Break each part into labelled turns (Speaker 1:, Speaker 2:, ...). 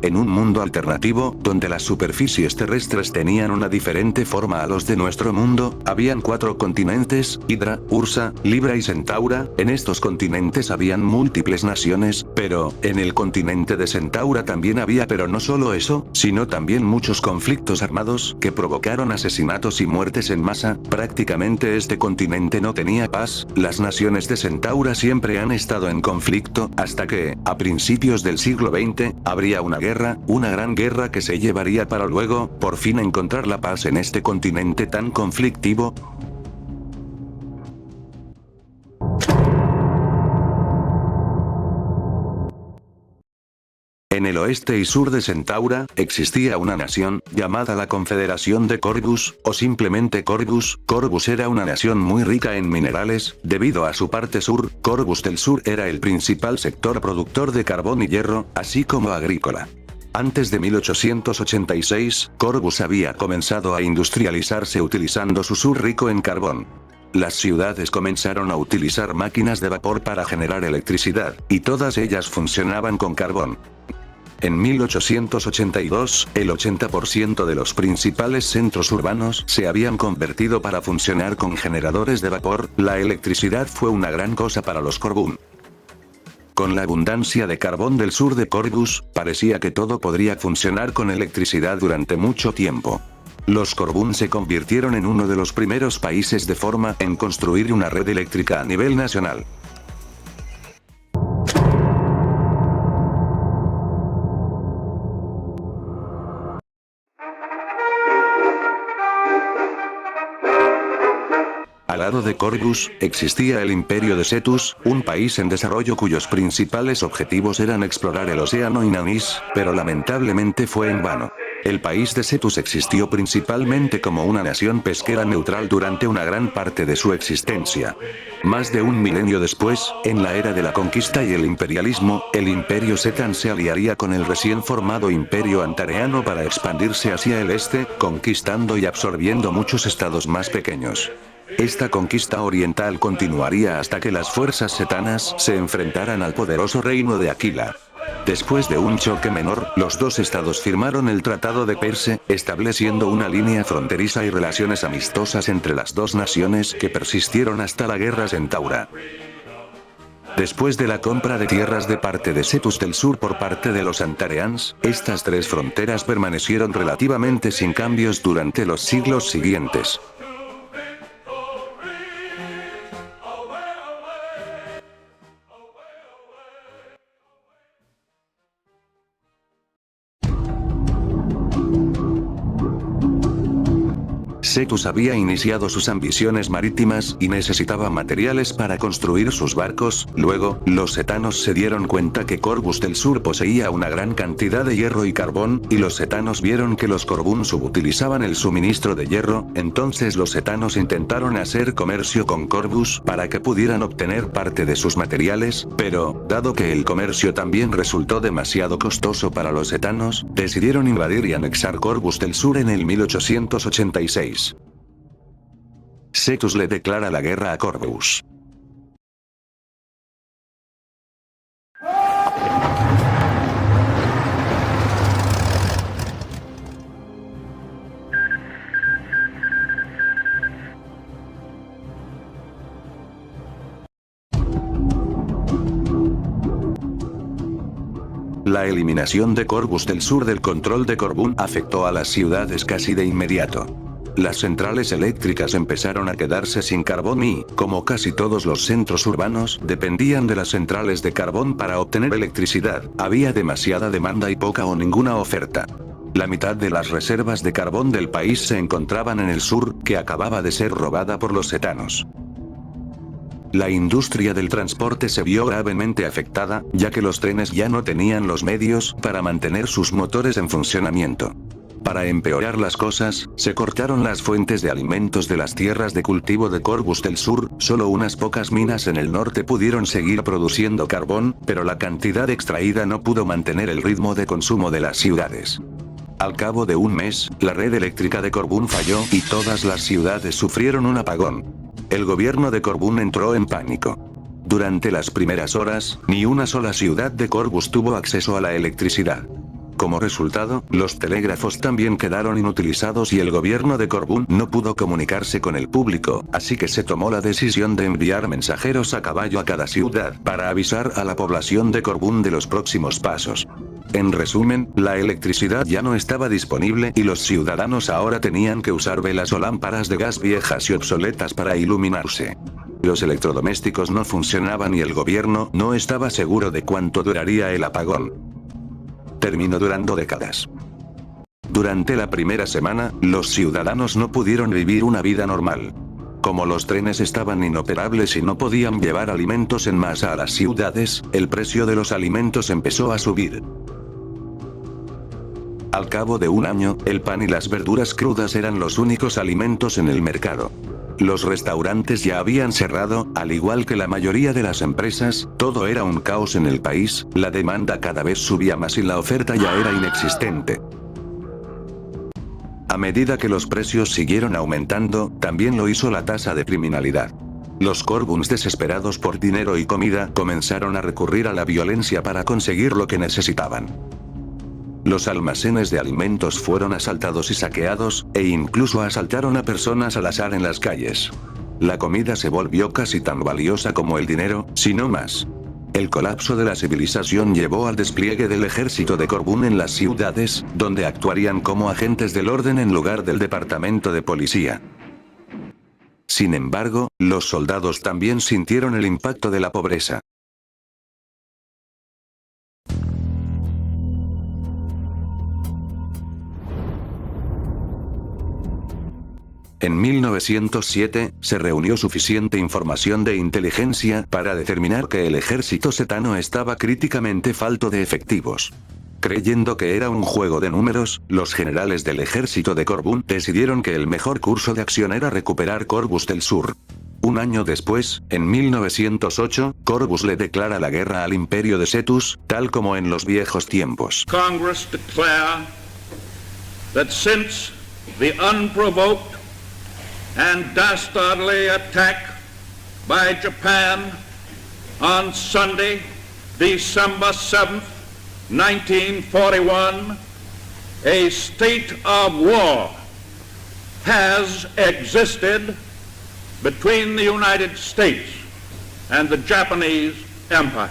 Speaker 1: En un mundo alternativo, donde las superficies terrestres tenían una diferente forma a los de nuestro mundo, habían 4 continentes: Hydra, Ursa, Libra y Centaura. En estos continentes habían múltiples naciones, pero, en el continente de Centaura también había, pero no solo eso, sino también muchos conflictos armados, que provocaron asesinatos y muertes en masa. Prácticamente este continente no tenía paz. Las naciones de Centaura siempre han estado en conflicto, hasta que, a principios del siglo XX, habría una gran guerra que se llevaría para luego, por fin, encontrar la paz en este continente tan conflictivo. En el oeste y sur de Centaura, existía una nación, llamada la Confederación de Corvus, o simplemente Corvus. Corvus era una nación muy rica en minerales, debido a su parte sur. Corvus del Sur era el principal sector productor de carbón y hierro, así como agrícola. Antes de 1886, Corvus había comenzado a industrializarse utilizando su sur rico en carbón. Las ciudades comenzaron a utilizar máquinas de vapor para generar electricidad, y todas ellas funcionaban con carbón. En 1882, el 80% de los principales centros urbanos se habían convertido para funcionar con generadores de vapor. La electricidad fue una gran cosa para los Corvus. Con la abundancia de carbón del sur de Corvus, parecía que todo podría funcionar con electricidad durante mucho tiempo. Los Corvus se convirtieron en uno de los primeros países de forma en construir una red eléctrica a nivel nacional. Al lado de Corvus, existía el Imperio de Cetus, un país en desarrollo cuyos principales objetivos eran explorar el océano Inanis, pero lamentablemente fue en vano. El país de Cetus existió principalmente como una nación pesquera neutral durante una gran parte de su existencia. Más de un milenio después, en la era de la conquista y el imperialismo, el Imperio Cetan se aliaría con el recién formado Imperio Antareano para expandirse hacia el este, conquistando y absorbiendo muchos estados más pequeños. Esta conquista oriental continuaría hasta que las fuerzas cetanas se enfrentaran al poderoso reino de Aquila. Después de un choque menor, los dos estados firmaron el Tratado de Perse, estableciendo una línea fronteriza y relaciones amistosas entre las dos naciones que persistieron hasta la Guerra Centaura. Después de la compra de tierras de parte de Cetus del Sur por parte de los Antareans, estas 3 fronteras permanecieron relativamente sin cambios durante los siglos siguientes. Cetus había iniciado sus ambiciones marítimas y necesitaba materiales para construir sus barcos. Luego, los cetanos se dieron cuenta que Corvus del Sur poseía una gran cantidad de hierro y carbón, y los cetanos vieron que los Corvus subutilizaban el suministro de hierro. Entonces los cetanos intentaron hacer comercio con Corvus para que pudieran obtener parte de sus materiales, pero, dado que el comercio también resultó demasiado costoso para los cetanos, decidieron invadir y anexar Corvus del Sur en el 1886. Cetus le declara la guerra a Corvus. La eliminación de Corvus del Sur del control de Corvus afectó a las ciudades casi de inmediato. Las centrales eléctricas empezaron a quedarse sin carbón y, como casi todos los centros urbanos, dependían de las centrales de carbón para obtener electricidad. Había demasiada demanda y poca o ninguna oferta. La mitad de las reservas de carbón del país se encontraban en el sur, que acababa de ser robada por los cetanos. La industria del transporte se vio gravemente afectada, ya que los trenes ya no tenían los medios para mantener sus motores en funcionamiento. Para empeorar las cosas, se cortaron las fuentes de alimentos de las tierras de cultivo de Corvus del Sur, solo unas pocas minas en el norte pudieron seguir produciendo carbón, pero la cantidad extraída no pudo mantener el ritmo de consumo de las ciudades. Al cabo de un mes, la red eléctrica de Corbún falló y todas las ciudades sufrieron un apagón. El gobierno de Corbún entró en pánico. Durante las primeras horas, ni una sola ciudad de Corvus tuvo acceso a la electricidad. Como resultado, los telégrafos también quedaron inutilizados y el gobierno de Corbún no pudo comunicarse con el público, así que se tomó la decisión de enviar mensajeros a caballo a cada ciudad para avisar a la población de Corbún de los próximos pasos. En resumen, la electricidad ya no estaba disponible y los ciudadanos ahora tenían que usar velas o lámparas de gas viejas y obsoletas para iluminarse. Los electrodomésticos no funcionaban y el gobierno no estaba seguro de cuánto duraría el apagón. Terminó durando décadas. Durante la primera semana, los ciudadanos no pudieron vivir una vida normal. Como los trenes estaban inoperables y no podían llevar alimentos en masa a las ciudades, el precio de los alimentos empezó a subir. Al cabo de un año, el pan y las verduras crudas eran los únicos alimentos en el mercado. Los restaurantes ya habían cerrado, al igual que la mayoría de las empresas, todo era un caos en el país, la demanda cada vez subía más y la oferta ya era inexistente. A medida que los precios siguieron aumentando, también lo hizo la tasa de criminalidad. Los Corbuns, desesperados por dinero y comida, comenzaron a recurrir a la violencia para conseguir lo que necesitaban. Los almacenes de alimentos fueron asaltados y saqueados, e incluso asaltaron a personas al azar en las calles. La comida se volvió casi tan valiosa como el dinero, si no más. El colapso de la civilización llevó al despliegue del ejército de Corbún en las ciudades, donde actuarían como agentes del orden en lugar del departamento de policía. Sin embargo, los soldados también sintieron el impacto de la pobreza. En 1907, se reunió suficiente información de inteligencia para determinar que el ejército setano estaba críticamente falto de efectivos. Creyendo que era un juego de números, los generales del ejército de Corbún decidieron que el mejor curso de acción era recuperar Corvus del Sur. Un año después, en 1908, Corvus le declara la guerra al imperio de Cetus, tal como en los viejos tiempos.
Speaker 2: Congress declare that since the unprovoked and dastardly attack by Japan on Sunday, December 7th, 1941, a state of war has existed between the United States and the Japanese Empire.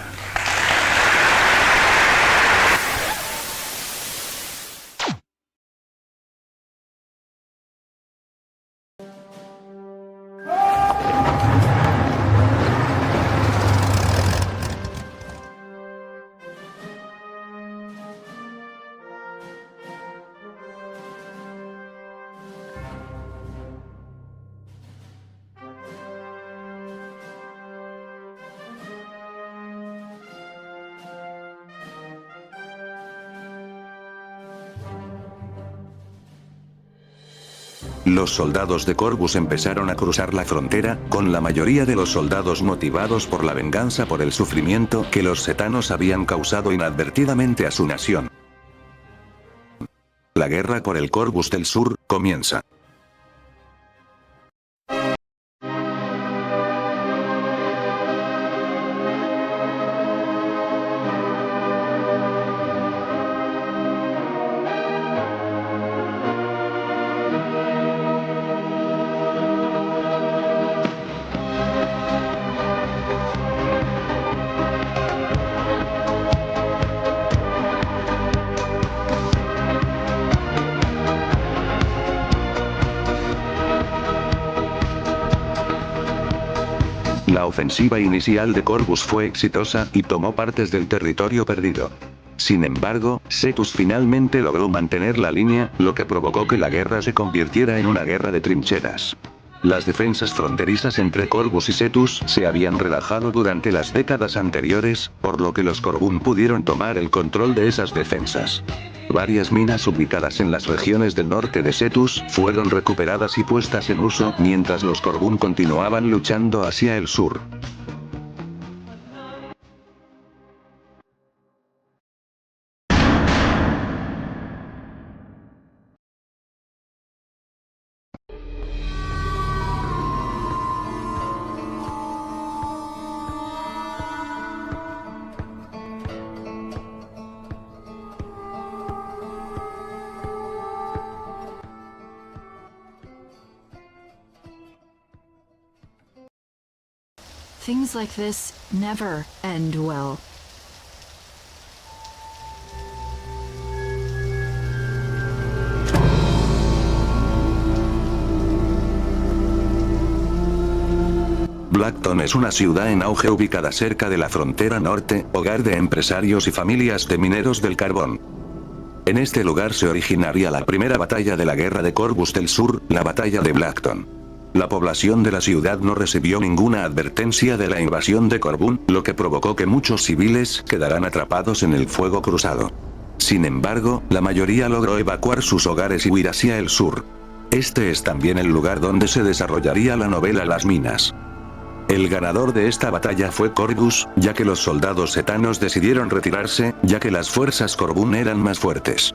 Speaker 1: Los soldados de Corvus empezaron a cruzar la frontera, con la mayoría de los soldados motivados por la venganza por el sufrimiento que los setanos habían causado inadvertidamente a su nación. La guerra por el Corvus del Sur comienza. La ofensiva inicial de Corvus fue exitosa y tomó partes del territorio perdido. Sin embargo, Cetus finalmente logró mantener la línea, lo que provocó que la guerra se convirtiera en una guerra de trincheras. Las defensas fronterizas entre Corvus y Cetus se habían relajado durante las décadas anteriores, por lo que los Corvún pudieron tomar el control de esas defensas. Varias minas ubicadas en las regiones del norte de Cetus fueron recuperadas y puestas en uso, mientras los Corvún continuaban luchando hacia el sur.
Speaker 3: Things like this never end well.
Speaker 1: Blackton es una ciudad en auge ubicada cerca de la frontera norte, hogar de empresarios y familias de mineros del carbón. En este lugar se originaría la primera batalla de la Guerra de Corvus del Sur, la Batalla de Blackton. La población de la ciudad no recibió ninguna advertencia de la invasión de Corvún, lo que provocó que muchos civiles quedaran atrapados en el fuego cruzado. Sin embargo, la mayoría logró evacuar sus hogares y huir hacia el sur. Este es también el lugar donde se desarrollaría la novela Las Minas. El ganador de esta batalla fue Corvus, ya que los soldados setanos decidieron retirarse, ya que las fuerzas Corvún eran más fuertes.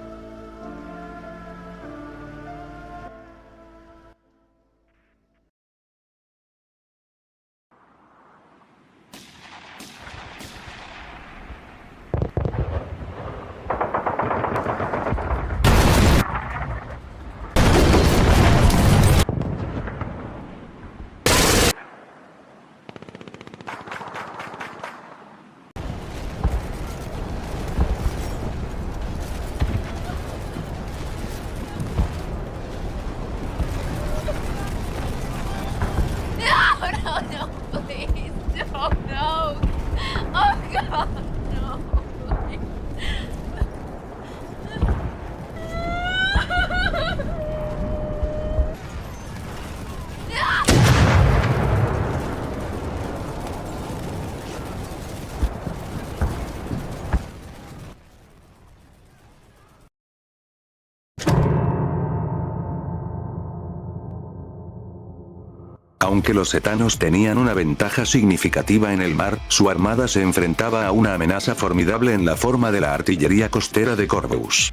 Speaker 4: No, please. No, no. Oh, God. No, please.
Speaker 1: Aunque los setanos tenían una ventaja significativa en el mar, su armada se enfrentaba a una amenaza formidable en la forma de la artillería costera de Corvus.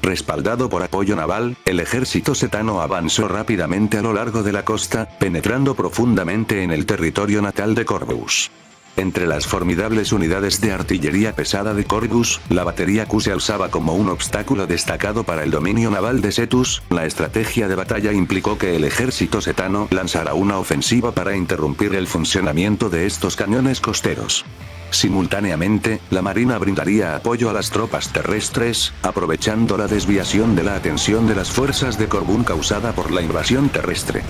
Speaker 1: Respaldado por apoyo naval, el ejército setano avanzó rápidamente a lo largo de la costa, penetrando profundamente en el territorio natal de Corvus. Entre las formidables unidades de artillería pesada de Corvus, la batería Q se alzaba como un obstáculo destacado para el dominio naval de Cetus. La estrategia de batalla implicó que el ejército setano lanzara una ofensiva para interrumpir el funcionamiento de estos cañones costeros. Simultáneamente, la marina brindaría apoyo a las tropas terrestres, aprovechando la desviación de la atención de las fuerzas de Corvún causada por la invasión terrestre.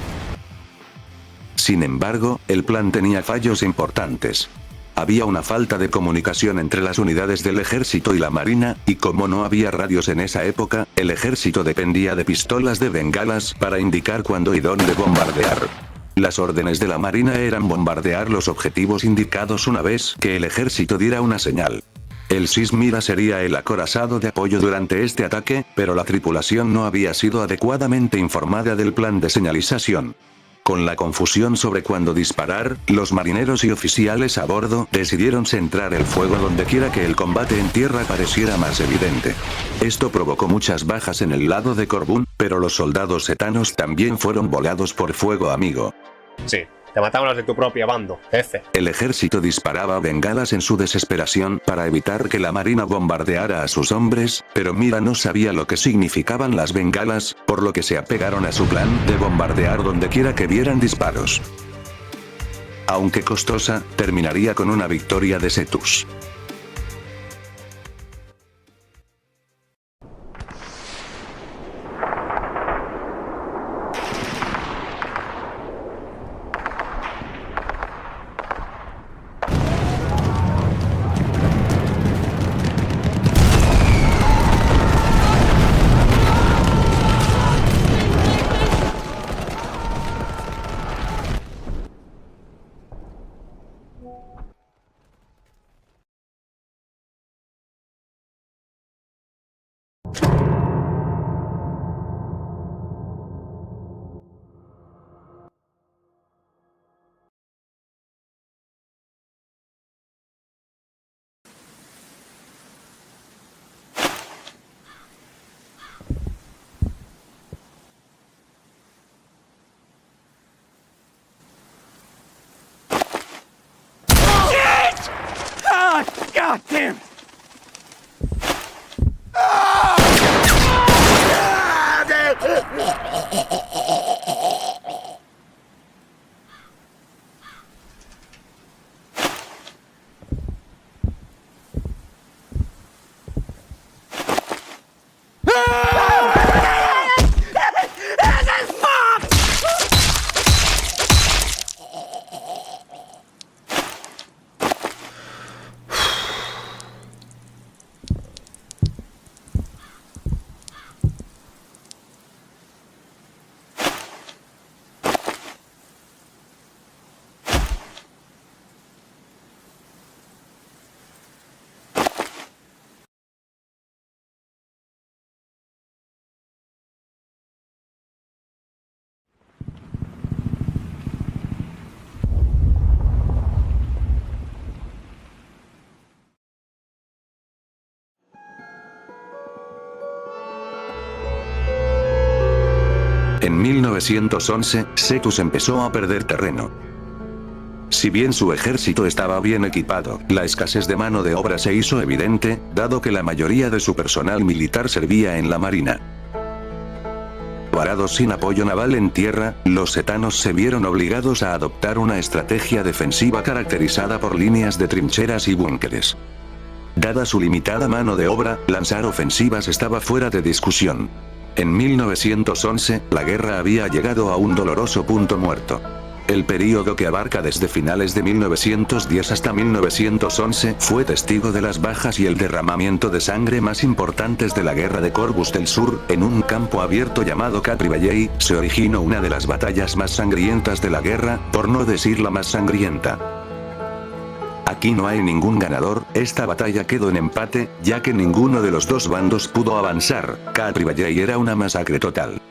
Speaker 1: Sin embargo, el plan tenía fallos importantes. Había una falta de comunicación entre las unidades del ejército y la marina, y como no había radios en esa época, el ejército dependía de pistolas de bengalas para indicar cuándo y dónde bombardear. Las órdenes de la marina eran bombardear los objetivos indicados una vez que el ejército diera una señal. El Sismira sería el acorazado de apoyo durante este ataque, pero la tripulación no había sido adecuadamente informada del plan de señalización. Con la confusión sobre cuándo disparar, los marineros y oficiales a bordo decidieron centrar el fuego dondequiera que el combate en tierra pareciera más evidente. Esto provocó muchas bajas en el lado de Corvún, pero los soldados setanos también fueron volados por fuego amigo.
Speaker 5: Sí, te mataron los de tu propio bando, jefe.
Speaker 1: El ejército disparaba bengalas en su desesperación para evitar que la marina bombardeara a sus hombres, pero Mira no sabía lo que significaban las bengalas, por lo que se apegaron a su plan de bombardear dondequiera que vieran disparos. Aunque costosa, terminaría con una victoria de Cetus.
Speaker 6: God damn!
Speaker 1: En 1911, Cetus empezó a perder terreno. Si bien su ejército estaba bien equipado, la escasez de mano de obra se hizo evidente, dado que la mayoría de su personal militar servía en la marina. Varados sin apoyo naval en tierra, los setanos se vieron obligados a adoptar una estrategia defensiva caracterizada por líneas de trincheras y búnkeres. Dada su limitada mano de obra, lanzar ofensivas estaba fuera de discusión. En 1911, la guerra había llegado a un doloroso punto muerto. El período que abarca desde finales de 1910 hasta 1911 fue testigo de las bajas y el derramamiento de sangre más importantes de la Guerra de Corpus del Sur. En un campo abierto llamado Capri Valley, se originó una de las batallas más sangrientas de la guerra, por no decir la más sangrienta. Aquí no hay ningún ganador, esta batalla quedó en empate, ya que ninguno de los dos bandos pudo avanzar. Capri Valley era una masacre total.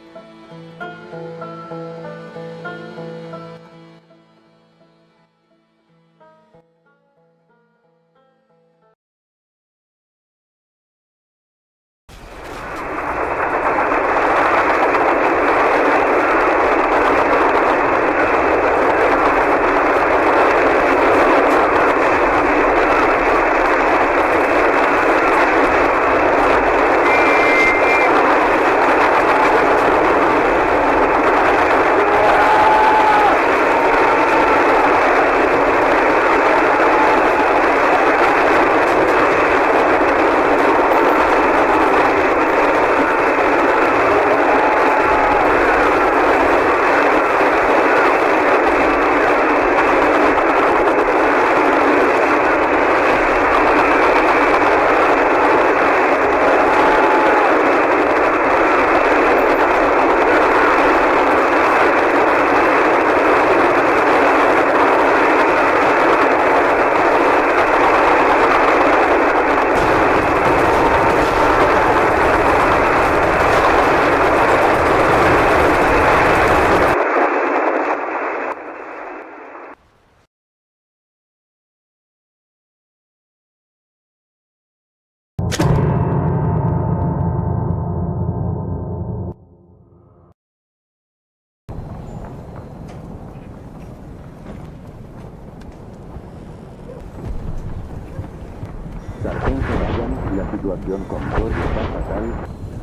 Speaker 7: Sargento Ryan, la situación con George está fatal.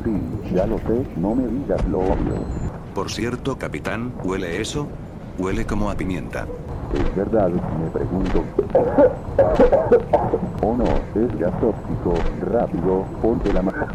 Speaker 7: Sí, ya lo sé, no me digas lo obvio.
Speaker 1: Por cierto, capitán, ¿huele eso? Huele como a pimienta.
Speaker 7: Es verdad, me pregunto. Oh no, es gas tóxico. Rápido, ponte la mano.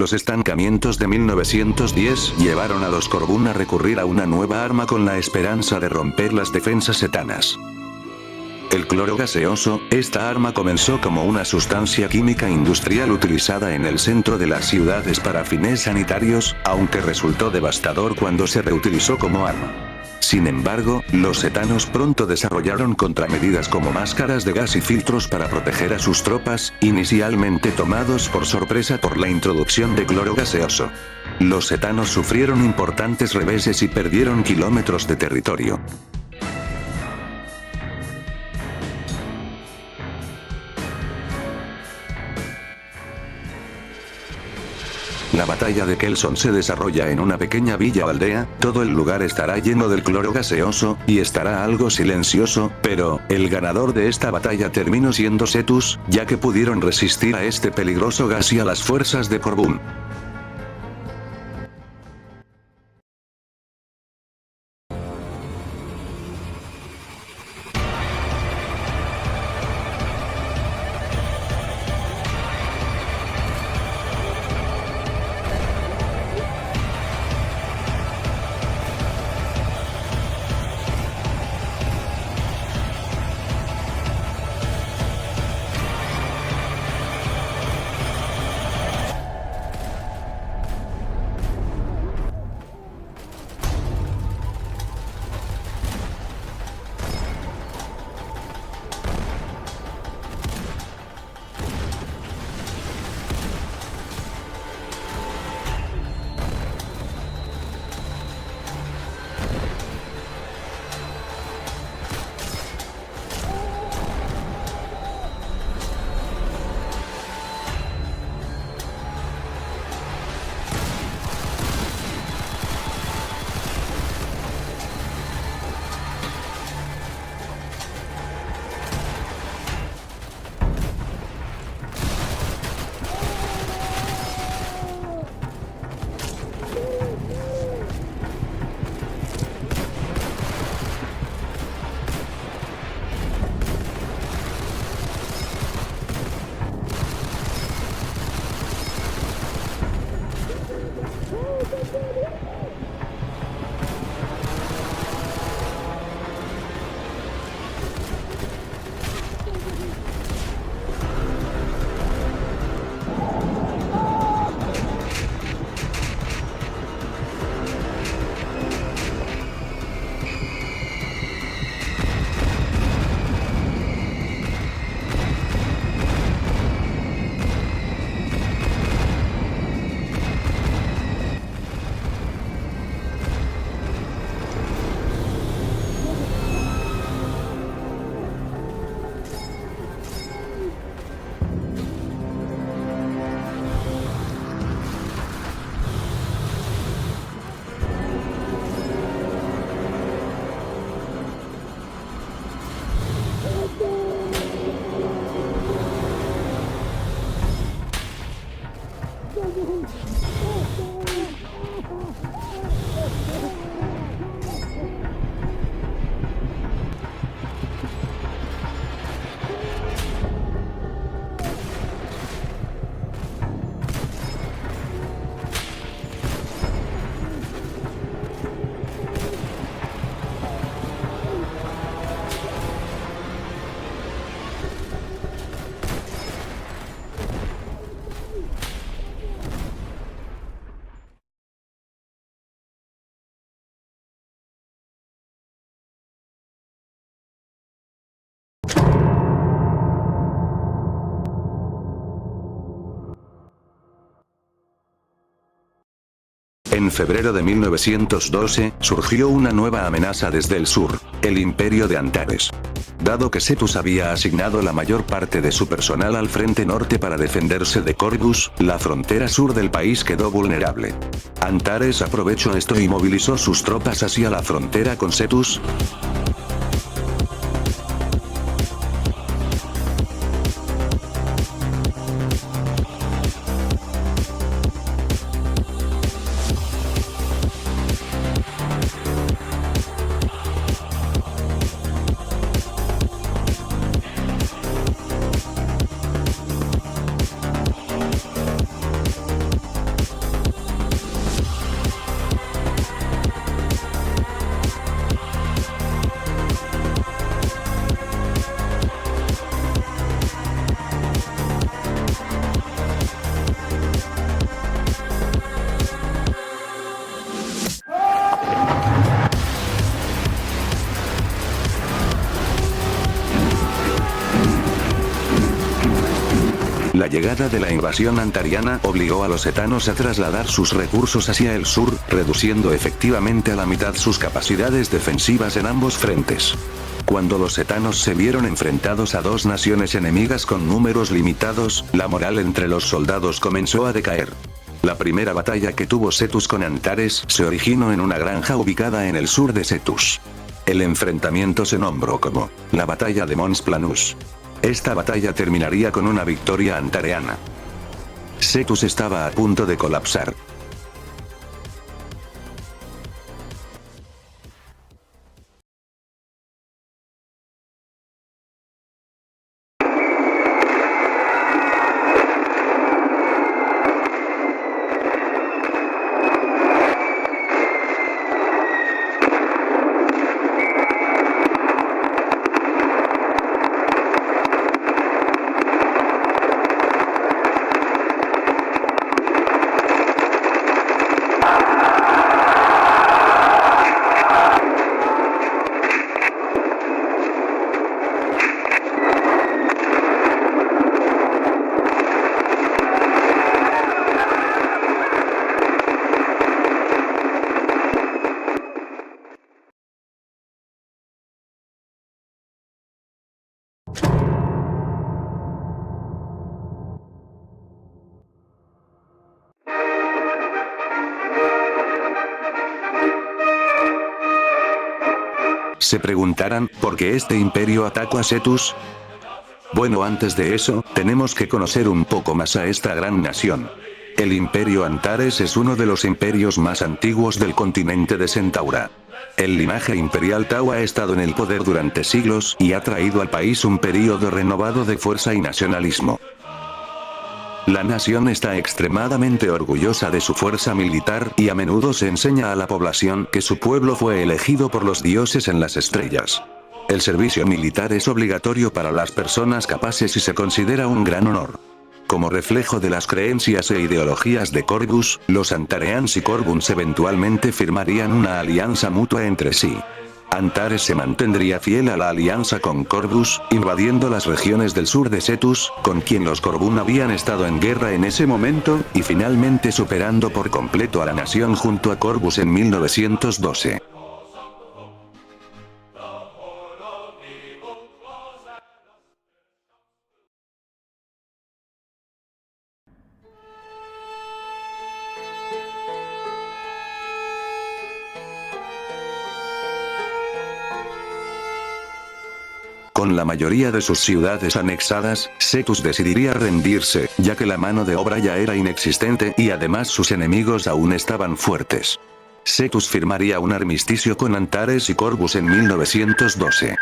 Speaker 1: Los estancamientos de 1910 llevaron a los Corbún a recurrir a una nueva arma con la esperanza de romper las defensas setanas. El cloro gaseoso. Esta arma comenzó como una sustancia química industrial utilizada en el centro de las ciudades para fines sanitarios, aunque resultó devastador cuando se reutilizó como arma. Sin embargo, los setanos pronto desarrollaron contramedidas como máscaras de gas y filtros para proteger a sus tropas, inicialmente tomados por sorpresa por la introducción de cloro gaseoso. Los setanos sufrieron importantes reveses y perdieron kilómetros de territorio. La batalla de Kelson se desarrolla en una pequeña villa o aldea, todo el lugar estará lleno del cloro gaseoso, y estará algo silencioso, pero, el ganador de esta batalla terminó siendo Cetus, ya que pudieron resistir a este peligroso gas y a las fuerzas de Corbún. En febrero de 1912, surgió una nueva amenaza desde el sur, el Imperio de Antares. Dado que Cetus había asignado la mayor parte de su personal al frente norte para defenderse de Corvus, la frontera sur del país quedó vulnerable. Antares aprovechó esto y movilizó sus tropas hacia la frontera con Cetus. llegada de la invasión antariana obligó a los etanos a trasladar sus recursos hacia el sur, reduciendo efectivamente a la mitad sus capacidades defensivas en ambos frentes. Cuando los etanos se vieron enfrentados a dos naciones enemigas con números limitados, la moral entre los soldados comenzó a decaer. La primera batalla que tuvo Cetus con Antares se originó en una granja ubicada en el sur de Cetus. El enfrentamiento se nombró como la Batalla de Mons Planus. Esta batalla terminaría con una victoria antareana. Cetus estaba a punto de colapsar. Se preguntarán, ¿por qué este imperio atacó a Cetus? Bueno, antes de eso, tenemos que conocer un poco más a esta gran nación. El Imperio Antares es uno de los imperios más antiguos del continente de Centaura. El linaje imperial Tau ha estado en el poder durante siglos y ha traído al país un período renovado de fuerza y nacionalismo. La nación está extremadamente orgullosa de su fuerza militar y a menudo se enseña a la población que su pueblo fue elegido por los dioses en las estrellas. El servicio militar es obligatorio para las personas capaces y se considera un gran honor. Como reflejo de las creencias e ideologías de Corvus, los Antareans y Corvuns eventualmente firmarían una alianza mutua entre sí. Antares se mantendría fiel a la alianza con Corvus, invadiendo las regiones del sur de Cetus, con quien los Corvun habían estado en guerra en ese momento, y finalmente superando por completo a la nación junto a Corvus en 1912. Con la mayoría de sus ciudades anexadas, Cetus decidiría rendirse, ya que la mano de obra ya era inexistente y además sus enemigos aún estaban fuertes. Cetus firmaría un armisticio con Antares y Corvus en 1912.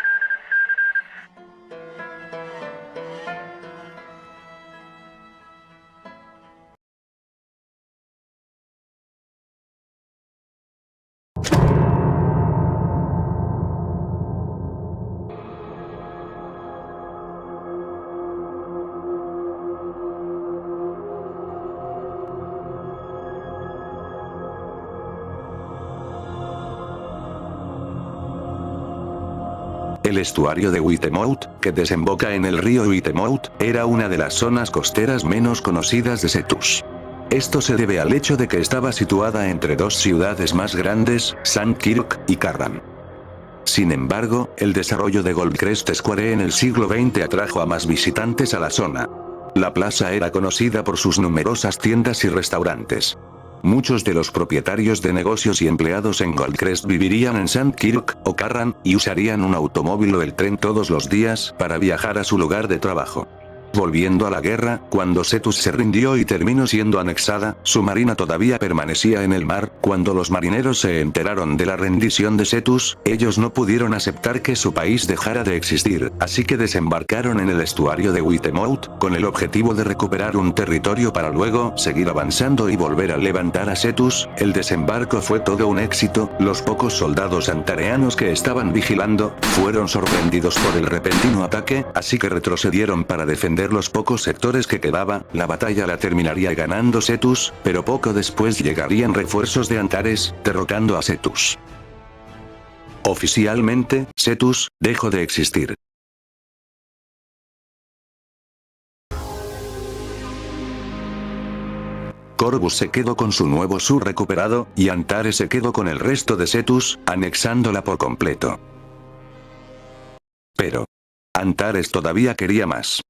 Speaker 1: El estuario de Witemout, que desemboca en el río Witemout, era una de las zonas costeras menos conocidas de Cetus. Esto se debe al hecho de que estaba situada entre dos ciudades más grandes, Sandkirk y Carran. Sin embargo, el desarrollo de Goldcrest Square en el siglo XX atrajo a más visitantes a la zona. La plaza era conocida por sus numerosas tiendas y restaurantes. Muchos de los propietarios de negocios y empleados en Goldcrest vivirían en Sandkirk o Carran, y usarían un automóvil o el tren todos los días para viajar a su lugar de trabajo. Volviendo a la guerra, cuando Cetus se rindió y terminó siendo anexada, su marina todavía permanecía en el mar. Cuando los marineros se enteraron de la rendición de Cetus, ellos no pudieron aceptar que su país dejara de existir, así que desembarcaron en el estuario de Witemout, con el objetivo de recuperar un territorio para luego seguir avanzando y volver a levantar a Cetus. El desembarco fue todo un éxito. Los pocos soldados antareanos que estaban vigilando fueron sorprendidos por el repentino ataque, así que retrocedieron para defender los pocos sectores que quedaba. La batalla la terminaría ganando Cetus, pero poco después llegarían refuerzos de Antares, derrotando a Cetus. Oficialmente, Cetus dejó de existir. Corvus se quedó con su nuevo sur recuperado, y Antares se quedó con el resto de Cetus, anexándola por completo. Pero Antares todavía quería más.